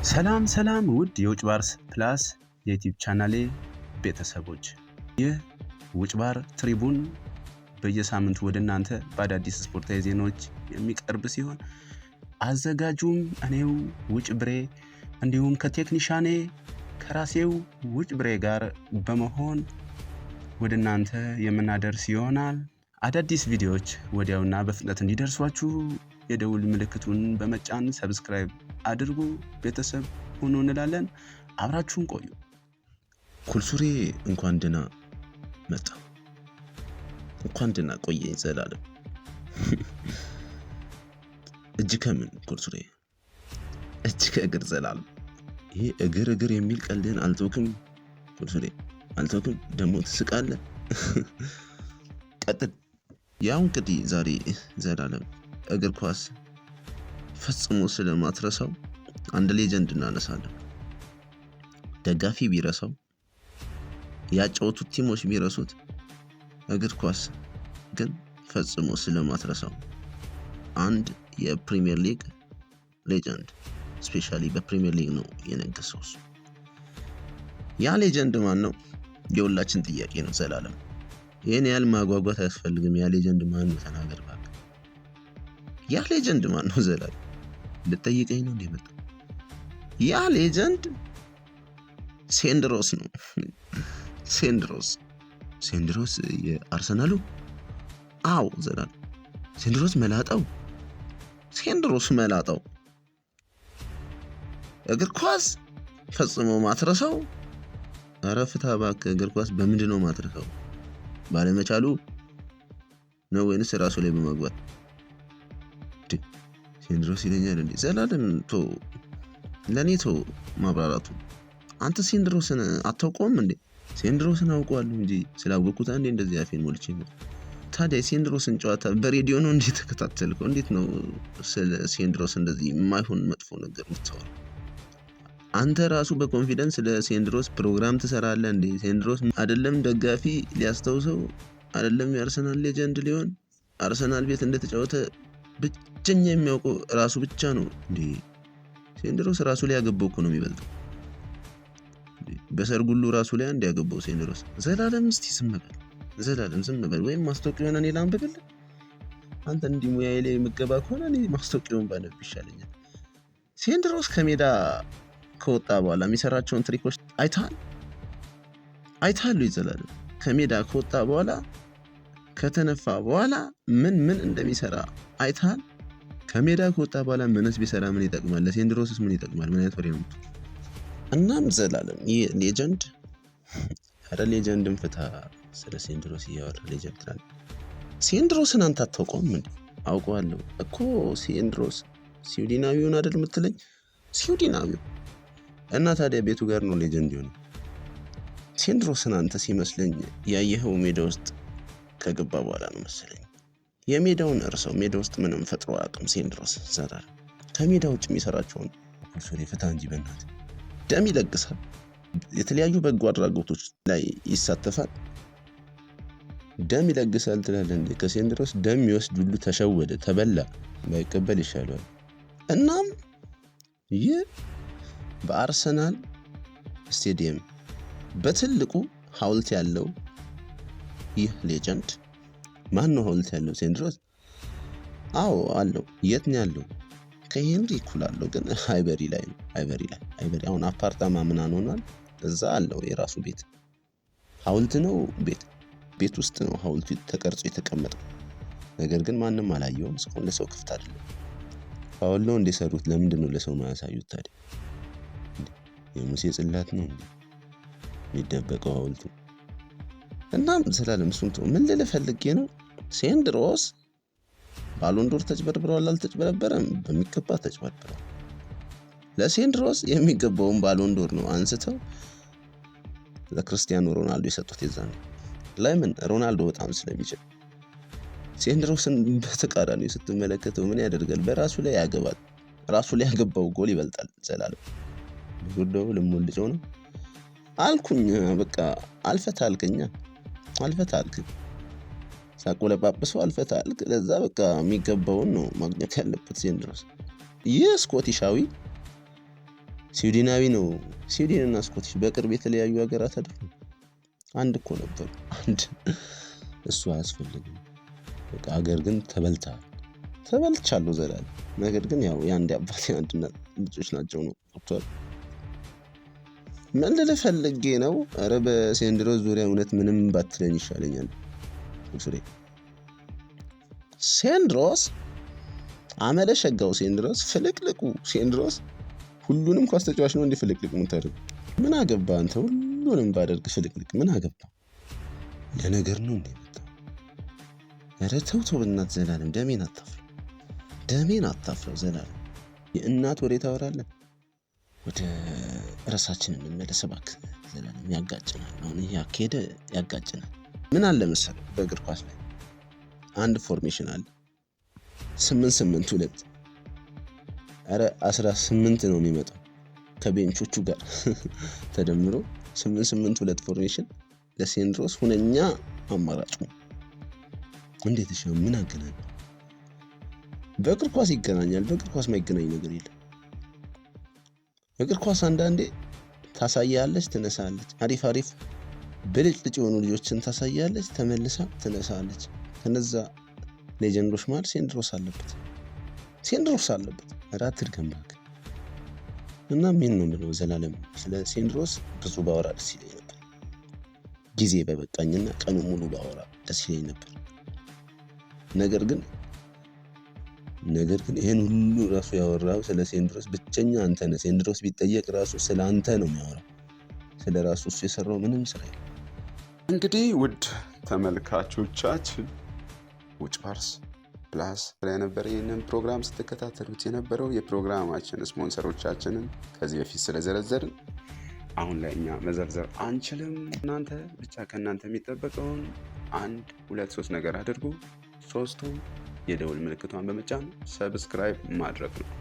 ሰላም ውድ የውጭ ባርስ ፕላስ የዩቲዩብ ቻናሌ ቤተሰቦች፣ ይህ ውጭ ባር ትሪቡን በየሳምንቱ ወደ እናንተ በአዳዲስ ስፖርታዊ ዜናዎች የሚቀርብ ሲሆን አዘጋጁም እኔው ውጭ ብሬ እንዲሁም ከቴክኒሻኔ ከራሴው ውጭ ብሬ ጋር በመሆን ወደ እናንተ የምናደርስ ይሆናል። አዳዲስ ቪዲዮዎች ወዲያውና በፍጥነት እንዲደርሷችሁ የደውል ምልክቱን በመጫን ሰብስክራይብ አድርጉ፣ ቤተሰብ ሁኑ እንላለን። አብራችሁን ቆዩ። ኩልሱሬ እንኳን ደህና መጣ፣ እንኳን ደህና ቆየኝ ዘላለም። እጅ ከምን ኩልሱሬ፣ እጅ ከእግር ዘላለም። ይሄ እግር የሚል ቀልድን አልተውክም ኩልሱሬ፣ አልተውክም። ደግሞ ትስቃለህ። ቀጥል። ያው እንግዲህ ዛሬ ዘላለም እግር ኳስ ፈጽሞ ስለማትረሳው አንድ ሌጀንድ እናነሳለን። ደጋፊ ቢረሳው፣ ያጫወቱት ቲሞች ቢረሱት፣ እግር ኳስ ግን ፈጽሞ ስለማትረሳው አንድ የፕሪሚየር ሊግ ሌጀንድ፣ ስፔሻሊ በፕሪሚየር ሊግ ነው የነገሰው። ያ ሌጀንድ ማን ነው? የሁላችን ጥያቄ ነው ዘላለም። ይሄን ያህል ማጓጓት አያስፈልግም። ያ ሌጀንድ ማን ነው? ተናገር እባክህ። ያ ሌጀንድ ማን ነው ዘላለም? ልጠይቀኝ ነው እንደመጣ? ያ ሌጀንድ ሴንድሮስ ነው። ሴንድሮስ የአርሰናሉ? አዎ ዘላለም፣ ሴንድሮስ መላጣው እግር ኳስ ፈጽሞ ማትረሳው። ኧረ ፍታ እባክህ። እግር ኳስ በምንድን ነው ማትረሳው? ባለመቻሉ ነው ወይንስ ራሱ ላይ በመግባት? ሴንድሮስ ይለኛል እንዴ ዘላለም? ለኔ ማብራራቱ። አንተ ሴንድሮስን አታውቀውም እንዴ? ሴንድሮስን አውቀዋለሁ እንጂ ስላወቅኩት አንዴ እንደዚህ አፌን ሞልቼ ነው። ታዲያ ሴንድሮስን ጨዋታ በሬዲዮ ነው እንዴ ተከታተልከው? እንዴት ነው ስለ ሴንድሮስ እንደዚህ የማይሆን መጥፎ ነገር የምታወራው? አንተ ራሱ በኮንፊደንስ ለሴንድሮስ ፕሮግራም ትሰራለህ እንዴ? ሴንድሮስ አይደለም ደጋፊ ሊያስታውሰው፣ አይደለም የአርሰናል ሌጀንድ ሊሆን፣ አርሰናል ቤት እንደተጫወተ ብቸኛ የሚያውቀው ራሱ ብቻ ነው እንዴ? ሴንድሮስ ራሱ ላይ ያገባው እኮ ነው የሚበልጠው። በሰርጉሉ ራሱ ላይ አንድ ያገባው ሴንድሮስ። ዘላለም እስቲ ዝም በል ወይም ማስታወቂያውን እኔ ላንብብልህ። አንተ እንዲህ ሙያዬ ላይ የምገባ ከሆነ እኔ ማስታወቂያውን ባነብ ይሻለኛል። ሴንድሮስ ከሜዳ ከወጣ በኋላ የሚሰራቸውን ትሪኮች አይታሉ ይዘላለም። ከሜዳ ከወጣ በኋላ ከተነፋ በኋላ ምን እንደሚሰራ አይታል። ከሜዳ ከወጣ በኋላ ምንስ ቢሰራ ምን ይጠቅማል? ለሴንድሮስስ ምን ይጠቅማል? ምን አይነት ወሬ ነው? እናም ዘላለም ይህ ሌጀንድ፣ ኧረ ሌጀንድን ፍታ። ስለ ሴንድሮስ እያወራ ሌጀንድ ትላለህ። ሴንድሮስን አንተ አታውቀውም እንዴ? አውቀዋለሁ እኮ ሴንድሮስ ስዊድናዊውን አይደል የምትለኝ? ስዊድናዊው እና ታዲያ ቤቱ ጋር ነው ሌጀንድ ይሆነ። ሴንድሮስን አንተ ሲመስለኝ ያየኸው ሜዳ ውስጥ ከገባ በኋላ ነው መሰለኝ። የሜዳውን እርሰው፣ ሜዳ ውስጥ ምንም ፈጥሮ አቅም ሴንድሮስ ዘላለም ከሜዳ ውጭ የሚሰራቸውን ኩልሱሬ ፍታ እንጂ በእናትህ። ደም ይለግሳል፣ የተለያዩ በጎ አድራጎቶች ላይ ይሳተፋል። ደም ይለግሳል ትላለህ እንዴ? ከሴንድሮስ ደም ይወስድ ሁሉ ተሸወደ፣ ተበላ። ባይቀበል ይሻላል። እናም ይህ በአርሰናል ስቴዲየም በትልቁ ሐውልት ያለው ይህ ሌጀንድ ማን ነው? ሐውልት ያለው ሴንድሮስ? አዎ አለው። የት ነው ያለው? ከሄንሪ እኩል አለው፣ ግን አይበሪ ላይ ነው። አይበሪ አሁን አፓርታማ ምናምን ሆኗል። እዛ አለው የራሱ ቤት። ሐውልት ነው ቤት ውስጥ ነው ሐውልቱ ተቀርጾ የተቀመጠው። ነገር ግን ማንም አላየውም እስካሁን። ለሰው ክፍት አይደለም። ፋውል ነው እንደሰሩት። ለምንድን ነው ለሰው ማያሳዩት ታዲያ? የሙሴ ጽላት ነው እንዴ የሚደበቀው ሐውልቱ? እናም ዘላለም እሱን ምን ልልህ ፈልጌ ነው፣ ሴንድሮስ ባሎንዶር ተጭበርብረዋል አልተጭበረበረም? በሚገባ ተጭበርብረዋል። ለሴንድሮስ የሚገባውን ባሎንዶር ነው አንስተው ለክርስቲያኖ ሮናልዶ የሰጡት የዛኔ። ለምን? ሮናልዶ በጣም ስለሚችል። ሴንድሮስን በተቃራኒው ስትመለከተው ምን ያደርጋል? በራሱ ላይ ያገባል። ራሱ ላይ ያገባው ጎል ይበልጣል ዘላለም። ጉዳዩ ልሞልጨው ነው አልኩኝ። በቃ አልፈታ አልክ። ሳቆለጳጵሰው አልፈታ አልክ። ለዛ በቃ የሚገባውን ነው ማግኘት ያለበት ሴንድሮስ። ይህ ስኮቲሻዊ ስዊድናዊ ነው። ስዊድን እና ስኮቲሽ በቅርብ የተለያዩ ሀገራት አይደሉም? አንድ እኮ ነበሩ። አንድ እሱ አያስፈልግም። በቃ ሀገር ግን ተበልቻለሁ ዘላለም። ነገር ግን ያው የአንድ አባት የአንድ እናት ልጆች ናቸው ነው ወጥቷል። ምን ልልህ ፈልጌ ነው? ኧረ በሴንድሮስ ዙሪያ እውነት ምንም ባትለኝ ይሻለኛል። ሴንድሮስ አመለ ሸጋው ሴንድሮስ ፍልቅልቁ ሴንድሮስ ሁሉንም ኳስ ተጫዋች ነው እንዴ ፍልቅልቅ የምታደርግ? ምን አገባ አንተ? ሁሉንም ባደርግ ፍልቅልቅ ምን አገባ? ለነገር ነው እንዴ መጣ? ኧረ ተው በእናትህ ዘላለም ደሜን አታፍረው ዘላለም። የእናት ወሬ ታወራለህ። ወደ ራሳችን እንመለስ እባክህ ዘላለም። ያጋጭናል። አሁን ይሄ አካሄድ ያጋጭናል። ምን አለ መሰለህ በእግር ኳስ ላይ አንድ ፎርሜሽን አለ 8-8-2 ኧረ 18 ነው የሚመጣው ከቤንቾቹ ጋር ተደምሮ 8-8-2 ፎርሜሽን ለሴንድሮስ ሁነኛ አማራጭ ነው። እንዴት እሺ ምን አገናኝ? በእግር ኳስ ይገናኛል። በእግር ኳስ ማይገናኝ ነገር የለም። እግር ኳስ አንዳንዴ ታሳያለች፣ ትነሳለች። አሪፍ ብልጭልጭ የሆኑ ልጆችን ታሳያለች፣ ተመልሳ ትነሳለች። ከነዛ ሌጀንዶች መሃል ሴንድሮስ አለበት። አራት ድገምባክ እና ምን ነው ብለው ዘላለም ስለ ሴንድሮስ ብዙ ባወራ ደስ ይለኝ ነበር። ጊዜ በበቃኝና ቀኑ ሙሉ ባወራ ደስ ይለኝ ነበር። ነገር ግን ይሄን ሁሉ ራሱ ያወራው ስለ ሴንድሮስ ብቸኛ አንተ ነህ። ሴንድሮስ ቢጠየቅ ራሱ ስለ አንተ ነው የሚያወራው። ስለ ራሱ እሱ የሰራው ምንም ስራ የለም። እንግዲህ ውድ ተመልካቾቻችን ውጭ ባርስ ፕላስ ላይ ነበር ይህንን ፕሮግራም ስትከታተሉት የነበረው። የፕሮግራማችን ስፖንሰሮቻችንን ከዚህ በፊት ስለዘረዘርን አሁን ላይ እኛ መዘርዘር አንችልም። እናንተ ብቻ ከእናንተ የሚጠበቀውን 1 2 3 ነገር አድርጉ። 3ቱም የደውል ምልክቷን በመጫን ሰብስክራይብ ማድረግ ነው።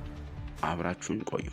አብራችሁን ቆዩ።